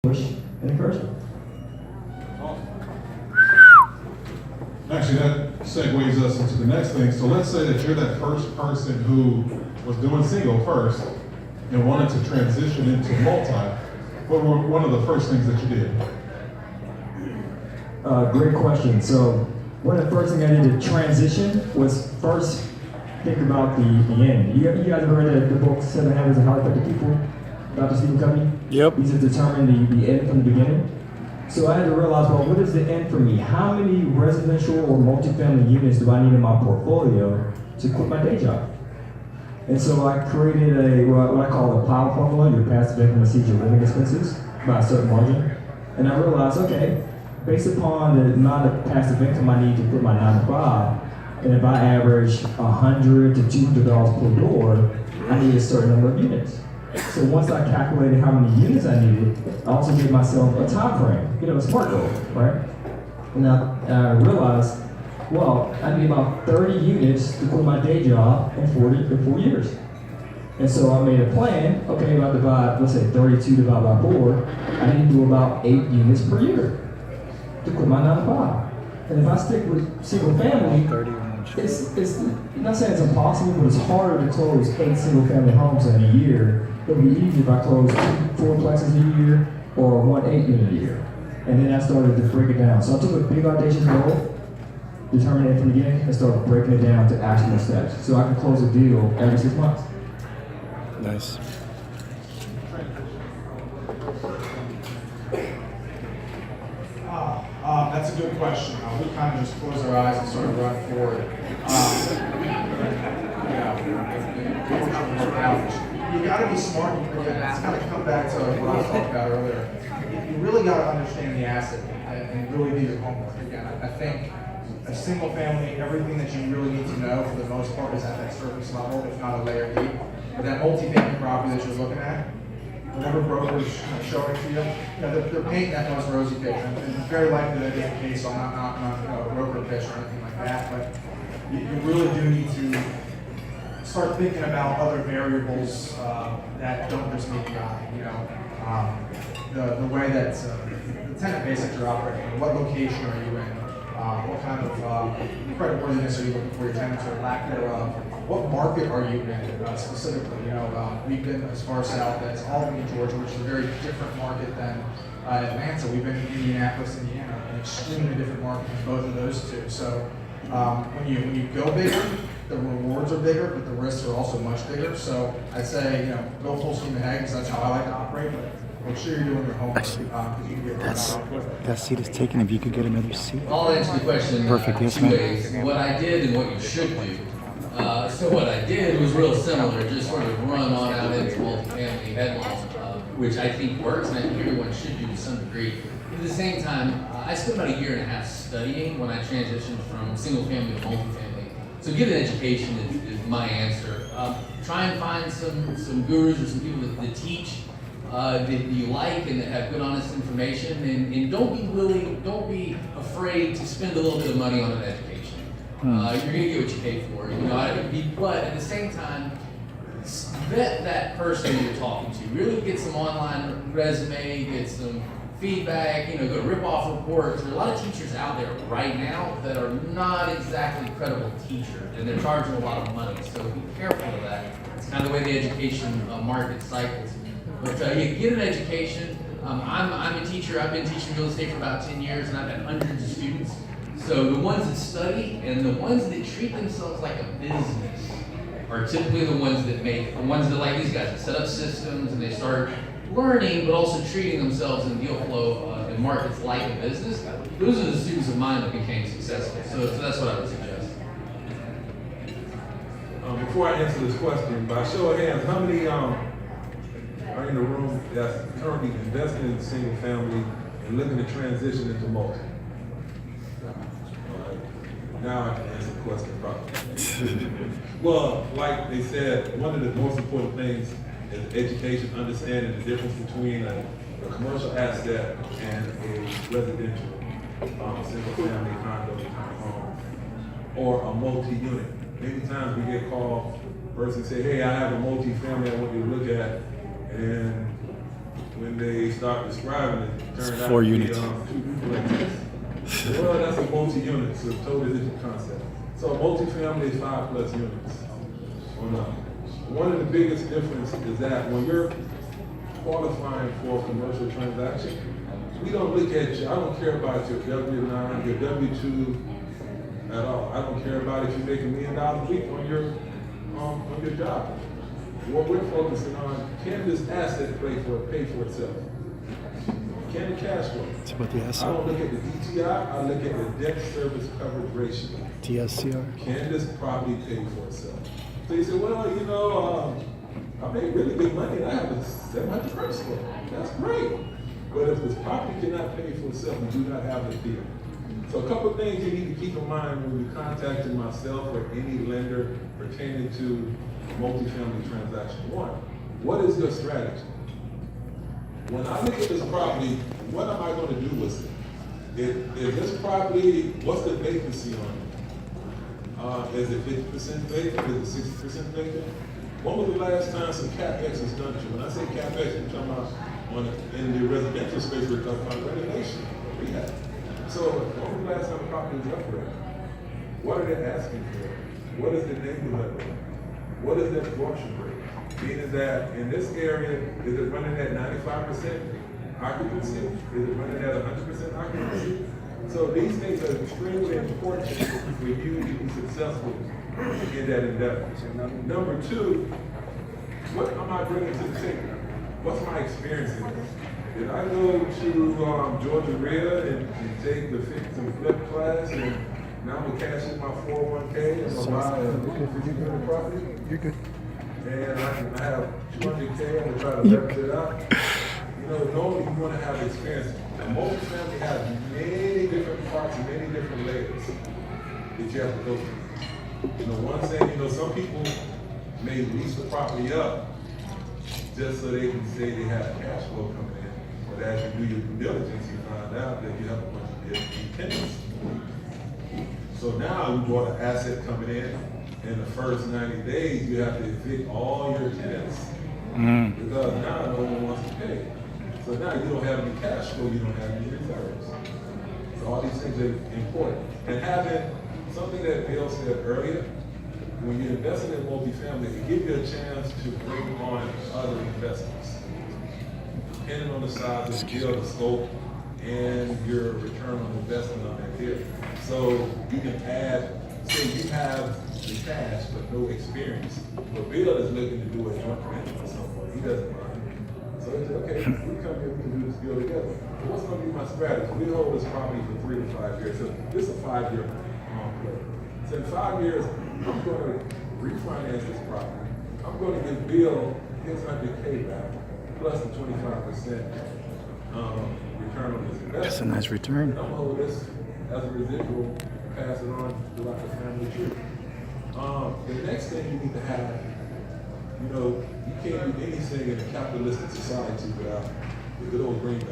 push and encouragement. Actually, that segues us into the next thing. So let's say that you're that first person who was doing single first and wanted to transition into multi. What were one of the first things that you did? Great question. So one of the first things I did to transition was first think about the end. You guys ever read the book 7 Habits of Highly Effective People, Dr. Stephen Covey? Yep. He said determine the end from the beginning. So I had to realize, well, what is the end for me? How many residential or multifamily units do I need in my portfolio to quit my day job? And so I created what I call a power formula, your passive income exceeds your living expenses by a certain margin. And I realized, okay, based upon the amount of passive income I need to quit my 9 to 5, and if I average $100 to $200 per door, I need a certain number of units. So once I calculated how many units I needed, I also gave myself a time frame, a SMART goal, right? And I realized, well, I need about 30 units to quit my day job in 4 years. And so I made a plan, okay, if I divide, let's say 32 divided by 4, I need to do about 8 units per year to quit my 9 to 5. And if I stick with single family, it's not saying it's impossible, but it's harder to close 8 single family homes in a year. It would be easier if I closed 2 4plexes a year or 1 8-unit a year. And then I started to break it down. So I took a big audacious goal, determined it from the beginning, and started breaking it down to actionable steps. So I can close a deal every 6 months. Nice. That's a good question. We kind of just close our eyes and sort of run forward. You got to be smart. It's kind of come back to what I was talking about earlier. You really got to understand the asset and really do your homework. Again, I think a single family, everything that you really need to know for the most part is at that surface level, if not a layer deep. But that multi-family property that you're looking at, whatever broker is showing it to you, they're painting that most rosy picture. And it's very likely that is the case, so I'm not knocking on a broker pitch or anything like that, but you really do need to start thinking about other variables that don't just meet the eye. The way that the tenant base that you're operating, what location are you in, what kind of creditworthiness are you looking for your tenants or lack thereof, what market are you in specifically? We've been as far south as Albany, Georgia, which is a very different market than Atlanta. We've been in Indianapolis, Indiana, an extremely different market than both of those two. So when you go bigger, the rewards are bigger, but the risks are also much bigger. So I'd say, go full steam ahead because that's how I like to operate. But make sure you're doing your homework. Actually, You can get that seat is taken. If you could get another seat. I'll answer the question Perfect, yes, two ma'am. ways. What I did and what you should do. So what I did was real similar, just sort of run on out into multifamily headlines, which I think works, and I think everyone should do to some degree. At the same time, I spent about 1.5 years studying when I transitioned from single family to multifamily. So get an education is my answer. Try and find some gurus or some people that teach that you like and that have good, honest information, and don't be afraid to spend a little bit of money on an education. You're gonna get what you pay for. But at the same time, vet that person you're talking to. Really get some online resume, get some feedback. Go to rip-off reports. There are a lot of teachers out there right now that are not exactly credible teachers, and they're charging a lot of money. So be careful of that. It's kind of the way the education market cycles. But you get an education. I'm a teacher. I've been teaching real estate for about 10 years, and I've had hundreds of students. So the ones that study and the ones that treat themselves like a business are typically the ones that make it. The ones that, like these guys, that set up systems and they start learning, but also treating themselves in deal flow in markets like a business. Those are the students of mine that became successful. So that's what I would suggest. Before I answer this question, by show of hands, how many are in the room that's currently investing in single family and looking to transition into multi? Now I can answer the question properly. Well, like they said, one of the most important things is education, understanding the difference between a commercial asset and a residential single family condo type home or a multi-unit. Many times we get called, person say, hey, I have a multi-family I want you to look at, and when they start describing it, it turned out 4 to be, units. 2 duplexes. Well, that's a multi-unit, so a totally different concept. So a multifamily is 5+ units. Or not. One of the biggest differences is that when you're qualifying for a commercial transaction, we don't look at you, I don't care about your W-9, your W-2 at all. I don't care about if you make $1 million a week on your job. What we're focusing on, can this asset pay for itself? Can the cash flow? It's about the I asset. don't look at the DTI, I look at the debt service coverage ratio. DSCR. Can this property pay for itself? So you say, well, you know, I make really good money and I have a 700 credit score. That's great. But if this property cannot pay for itself, we do not have the deal. So a couple of things you need to keep in mind when you're contacting myself or any lender pertaining to multifamily transaction. One, what is your strategy? When I look at this property, what am I going to do with it? Is this property, what's the vacancy on it? Is it 50% vacant? Is it 60% vacant? When was the last time some CapEx was done to you? When I say CapEx, I'm talking about in the residential space, we're talking about renovation, rehab. So when was the last time the property was upgraded? What are they asking for? What is the neighborhood rate? What is the absorption rate? Meaning that in this area, is it running at 95% occupancy? Is it running at 100% occupancy? So these things are extremely important for you to be successful in that endeavor. Number two, what am I bringing to the table? What's my experience in this? Did I go to Georgia Ria and take the fix and flip class and now I'm gonna cash in my 401k and I'm gonna buy a 50-unit property? You're good. And I have 200K, I'm gonna try to leverage it out. You know, normally you wanna have experience. A multifamily has many different parts and many different layers that you have to go through. You know, one thing, you know, some people may lease the property up just so they can say they have cash flow coming in. But as you do your due diligence, you find out that you have a bunch of different tenants. So now you bought an asset coming in the first 90 days, you have to evict all your tenants. Because now no one wants to pay. So now you don't have any cash flow, you don't have any reserves. So all these things are important. And having something that Bill said earlier, when you're investing in multifamily, it gives you a chance to bring on other investments. Depending on the size of the deal, the scope, and your return on investment on that deal. So you can add, say you have the cash but no experience. But Bill is looking to do a joint venture with someone. He doesn't mind. So he said, okay, we come here, we can do this deal together. So what's going to be my strategy? We hold this property for 3 to 5 years. So this is a 5-year play. So in 5 years, I'm going to refinance this property. I'm going to give Bill his 100K back plus the 25% return on this investment. That's a nice return. And I'm gonna hold this as a residual, pass it on throughout the family tree. The next thing you need to have, you know, you can't do anything in a capitalistic society without the good old greenback.